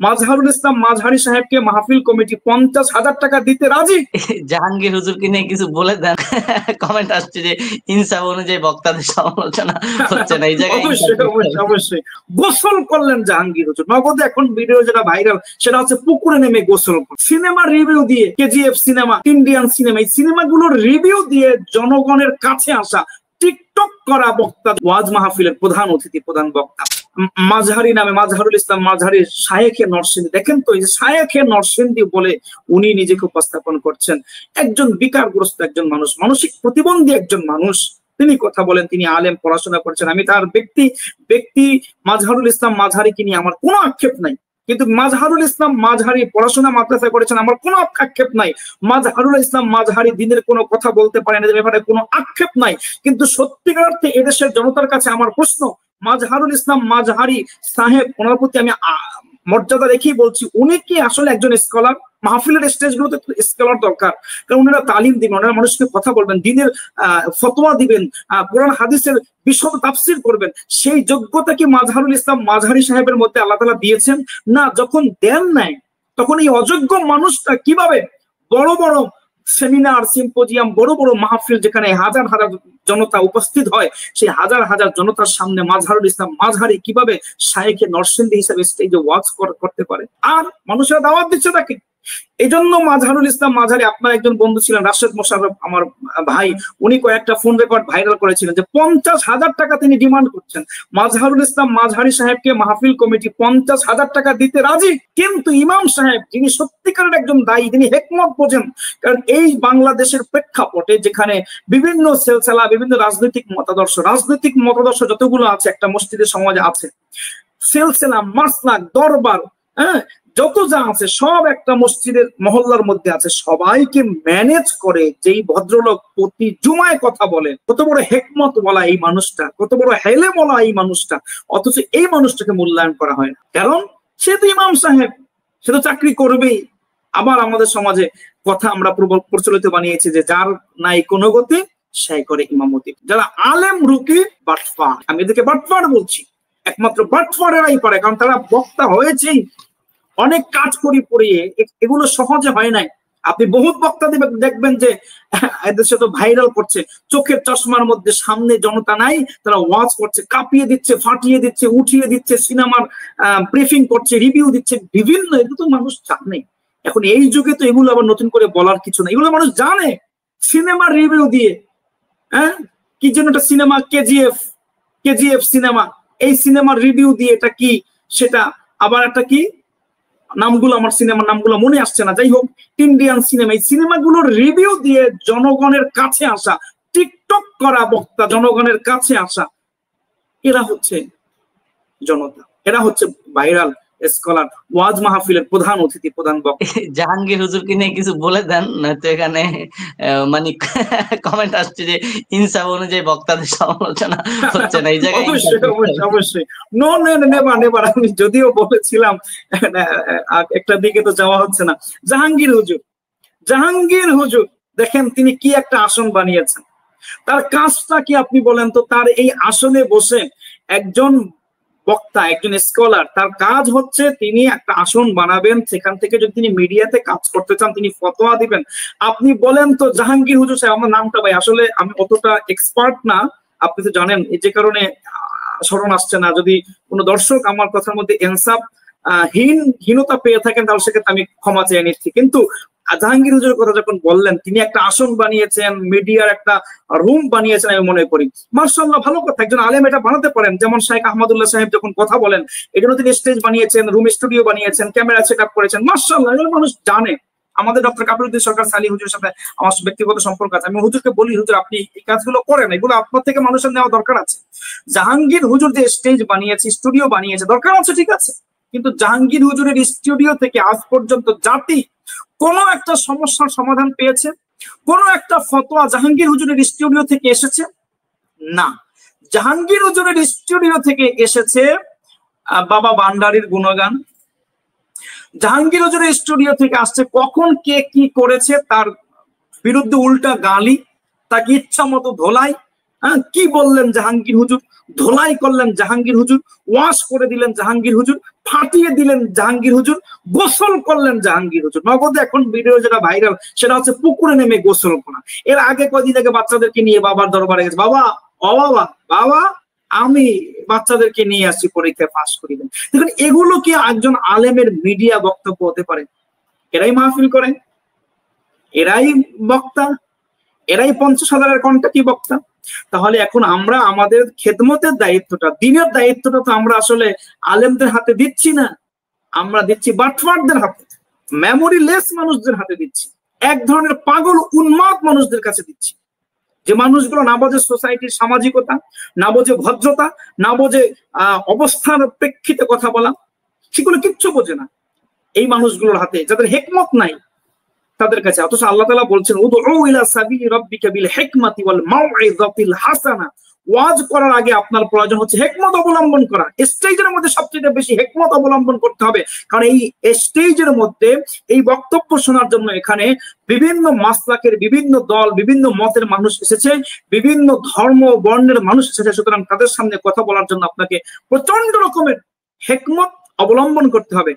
মাজহারুল ইসলাম মাজহারি সাহেবকে মাহফিল কমিটি 50,000 টাকা দিতে রাজি। জাহাঙ্গীর হুজুরকে নিয়ে কিছু বলে দেন। কমেন্ট আসছে যে ইনসাফ অনুযায়ী বক্তাদের সমালোচনা হচ্ছে না এই জায়গায়। অবশ্যই গোসল করলেন জাহাঙ্গীর হুজুর নগদে। এখন ভিডিও যেটা ভাইরাল সেটা হচ্ছে পুকুরে নেমে গোসল। সিনেমা রিভিউ দিয়ে, কেজিএফ সিনেমা, ইন্ডিয়ান সিনেমা, এই সিনেমাগুলোর রিভিউ দিয়ে জনগণের কাছে আসা টিকটক করা বক্তা, ওয়াজ মাহফিলের প্রধান অতিথি, প্রধান বক্তা মাজহারি নামে, মাজহারুল ইসলাম মাজহারি শায়েখে নরসিংদী। দেখেন তো এই যে শায়েখে নরসিংদী বলে উনি নিজেকে উপস্থাপন করছেন। একজন বিকারগ্রস্ত একজন মানুষ, মানসিক প্রতিবন্ধী একজন মানুষ, তিনি কথা বলেন, তিনি আলেম, পড়াশোনা করছেন। আমি তার ব্যক্তি মাজহারুল ইসলাম মাজহারিকে নিয়ে আমার কোনো আক্ষেপ নাই, কিন্তু মাজহারুল ইসলাম মাজহারি পড়াশোনা মাদ্রাসায় করেছেন, আমার কোনো আক্ষেপ নাই। মাজহারুল ইসলাম মাজহারি দিনের কোনো কথা বলতে পারেন, এদের ব্যাপারে কোনো আক্ষেপ নাই। কিন্তু সত্যিকার অর্থে এদেশের জনতার কাছে আমার প্রশ্ন, মাজহারুল ইসলাম মাজহারি সাহেব, ওনার প্রতি আমি মর্যাদা রেখেই বলছি, উনি কি আসলে একজন স্কলার? মাহফিলের স্টেজগুলোতে স্কলার দরকার, কারণ ওনারা তালিম দিবেন, ওনারা মানুষকে কথা বলবেন, দিনের ফতোয়া দিবেন, কোরআন হাদিসের বিশদ তাফসীর করবেন। সেই যোগ্যতা কি মাজহারুল ইসলাম মাজহারি সাহেবের মধ্যে আল্লাহ তাআলা দিয়েছেন? না। যখন দেন নাই তখন এই অযোগ্য মানুষটা কিভাবে বড় বড় সেমিনার, সিম্পোজিয়াম, বড় বড় মাহফিল যেখানে হাজার হাজার জনতা উপস্থিত হয়, সেই হাজার হাজার জনতার সামনে মাজহারুল ইসলাম মাজহারি কিভাবে শায়েখে নরসিংদী হিসেবে স্টেজে ওয়াজ করতে পারে? আর মানুষেরা দাওয়াত দিচ্ছে তাকে। এই জন্য মাজহারুল ইসলাম মাজহারি, আপনার একজন বন্ধু ছিলেন রাশেদ মোশাররফ, আমার ভাই, উনি কয়েকটা ফোন রেকর্ড ভাইরাল করেছিলেন যে 50,000 টাকা তিনি ডিমান্ড করছেন। মাজহারুল ইসলাম মাজহারি সাহেবকে মাহফিল কমিটি 50,000 টাকা দিতে রাজি। কিন্তু ইমাম সাহেব, যিনি সত্যিকারের একজন দায়ী, তিনি হেকমত বোঝেন, কারণ এই বাংলাদেশের প্রেক্ষাপটে যেখানে বিভিন্ন সেলসেলা, বিভিন্ন রাজনৈতিক মতাদর্শ যতগুলো আছে একটা মসজিদের সমাজে আছে, সেলসেলা, মাসলাক, দরবার, যত যা আছে সব একটা মসজিদের মহল্লার মধ্যে আছে, সবাইকে ম্যানেজ করে যেই ভদ্রলোক প্রতি জুমায় কথা বলে, কত বড় হেকমত বলা এই মানুষটা, কত বড় হেলে বলা এই মানুষটা, অথচ এই মানুষটাকে মূল্যায়ন করা হয় না। কারণ সে তো ইমাম সাহেব, সে তো চাকরি করবেই। আবার আমাদের সমাজে কথা আমরা প্রচলিত বানিয়েছি যে যার নাই কোনো গতি সে করে ইমামতি। যারা আলেম রুকি বাটফার, আমি এদেরকে বাটফার বলছি, একমাত্র বাটফারেরাই পারে, কারণ তারা বক্তা হয়েছেই অনেক কাজ করি পড়িয়ে, এগুলো সহজে হয় নাই। আপনি বহুত বক্তা দেখবেন যে এদেশে তো ভাইরাল করছে, চোখের চশমার মধ্যে সামনে জনতা নাই, তারা ওয়াজ করছে, কাঁপিয়ে দিচ্ছে, ফাটিয়ে দিচ্ছে, উঠিয়ে দিচ্ছে, সিনেমার ব্রিফিং করছে, রিভিউ দিচ্ছে, বিভিন্ন, এগুলো তো মানুষ জানে। এখন এই যুগে তো এগুলো আবার নতুন করে বলার কিছু না, এগুলো মানুষ জানে। সিনেমার রিভিউ দিয়ে, কি যেন একটা সিনেমা, কেজিএফ সিনেমা, এই সিনেমার রিভিউ দিয়ে, এটা কি সেটা আবার একটা কি নামগুলো, আমার সিনেমার নামগুলো মনে আসছে না, যাই হোক, ইন্ডিয়ান সিনেমা, এই সিনেমাগুলোর রিভিউ দিয়ে জনগণের কাছে আসা, টিকটক করা বক্তা, জনগণের কাছে আসা, এরা হচ্ছে জনতা, এরা হচ্ছে ভাইরাল স্কলার, ওয়াজ মাহফিলের প্রধান অতিথি, প্রধান বক্তা। জাহাঙ্গীর হুজুরকে নিয়ে কিছু বলে দেন, তো এখানে মানে কমেন্ট আসছে যে ইনসাফ অনুযায়ী বক্তাদের সমালোচনা হচ্ছে না এই জায়গায়। অবশ্যই নেবার আমি যদিও বলেছিলাম একটা দিকে তো যাওয়া হচ্ছে না। জাহাঙ্গীর হুজুর দেখেন তিনি কি একটা আসন বানিয়েছেন, তার কাজটা কি আপনি বলেন তো? তার এই আসনে বসে একজন বক্তা, একজন স্কলার, তার কাজ হচ্ছে তিনি একটা আসন বানাবেন, সেখান থেকে যদি তিনি মিডিয়াতে কাজ করতে চান, তিনি ফতোয়া দিবেন। আপনি বলেন তো জাহাঙ্গীর হুজুর সাহেব, আমার নামটা ভাই আসলে আমি অতটা এক্সপার্ট না, আপনি তো জানেন, যে কারণে স্মরণ আসছে না। যদি কোনো দর্শক আমার কথার মধ্যে ইনসাফ হীনতা পেয়ে থাকেন তাহলে সেক্ষেত্রে আমি ক্ষমা চেয়ে নিচ্ছি। কিন্তু জাহাঙ্গীর হুজুরের কথা যখন বললেন, তিনি একটা আসন বানিয়েছেন, মিডিয়ার একটা রুম বানিয়েছেন, আমি মনে করি মাশাআল্লাহ ভালো কথা, একজন আলেম এটা বানাতে পারেন। যেমন শাইখ আহমদুল্লাহ সাহেব যখন কথা বলেন, এজন্য তিনি স্টেজ বানিয়েছেন, রুম স্টুডিও বানিয়েছেন, ক্যামেরা সেট আপ করেছেন, মাশাআল্লাহ, এগুলো মানুষ জানে। আমাদের ডক্টর কাবিরউদ্দিন সরকার সালি হুজুরের সাথে আমার ব্যক্তিগত সম্পর্ক আছে, আমি হুজুরকে বলি, হুজুর আপনি এই কাজগুলো করেন, এগুলো আপনার থেকে মানুষের নেওয়া দরকার আছে। জাহাঙ্গীর হুজুর যে স্টেজ বানিয়েছে, স্টুডিও বানিয়েছে, দরকার আছে, ঠিক আছে, কিন্তু জাহাঙ্গীর হুজুরের স্টুডিও থেকে আজ পর্যন্ত জাতি কোন একটা সমস্যার সমাধান পেয়েছে? কোন একটা ফতোয়া জাহাঙ্গীর হুজুরের স্টুডিও থেকে এসেছে? না। জাহাঙ্গীর হুজুরের স্টুডিও থেকে এসেছে বাবা ভান্ডারীর গুণগান, জাহাঙ্গীর হুজুরের স্টুডিও থেকে আসছে কখন কে কি করেছে তার বিরুদ্ধে উল্টা গালি, তাকে ইচ্ছা মতো ধোলাই, কি বললেন জাহাঙ্গীর হুজুর, ধোলাই করলেন জাহাঙ্গীর হুজুর, ওয়াশ করে দিলেন জাহাঙ্গীর হুজুর, ফাটিয়ে দিলেন জাহাঙ্গীর হুজুর, গোসল করলেন জাহাঙ্গীর হুজুর। নগদে এখন ভিডিও যেটা ভাইরাল সেটা হচ্ছে পুকুরে নেমে গোসল করা। এর আগে কয়দিন আগে বাচ্চাদেরকে নিয়ে বাবার দরবারে গেছে, বাবা ও বাবা বাবা আমি বাচ্চাদেরকে নিয়ে আসছি পরীক্ষায় পাস করিবেন। দেখুন এগুলো কি একজন আলেমের মিডিয়া বক্তব্য হতে পারে? এরাই মাহফিল করে, এরাই বক্তা, এরাই 50,000-এর কন্টাক্টি বক্তা। তাহলে এখন আমরা আমাদের খেদমতের দায়িত্বটা, দিনের দায়িত্বটা তো আমরা আসলে আলেমদের হাতে দিচ্ছি না, আমরা দিচ্ছি বাটফারদের হাতে, মেমোরি লেস মানুষদের হাতে দিচ্ছি, এক ধরনের পাগল উন্মাদ মানুষদের কাছে দিচ্ছি, যে মানুষগুলো না বোঝে সোসাইটির সামাজিকতা, না বোঝে ভদ্রতা, না বোঝে অবস্থার প্রেক্ষিতে কথা বলা, সেগুলো কিচ্ছু বোঝে না। এই মানুষগুলোর হাতে, যাদের হেকমত নাই তাদের কাছে। অথচ আল্লাহ তাআলা বলছেন উদউ ইলা সাবিলি রাব্বিকা বিল হিকমাতি ওয়াল মাউইযাতিল হাসানা। ওয়াজ করার আগে আপনার প্রয়োজন হচ্ছে হেকমত অবলম্বন করা। স্টেজের মধ্যে সবচেয়ে বেশি হেকমত অবলম্বন করতে হবে, কারণ এই স্টেজের মধ্যে এই বক্তব্য শোনার জন্য এখানে বিভিন্ন মাসলাকের, বিভিন্ন দল, বিভিন্ন মতের মানুষ এসেছে, বিভিন্ন ধর্ম বর্ণের মানুষ এসেছে। সুতরাং তাদের সামনে কথা বলার জন্য আপনাকে প্রচন্ড রকমের হেকমত অবলম্বন করতে হবে।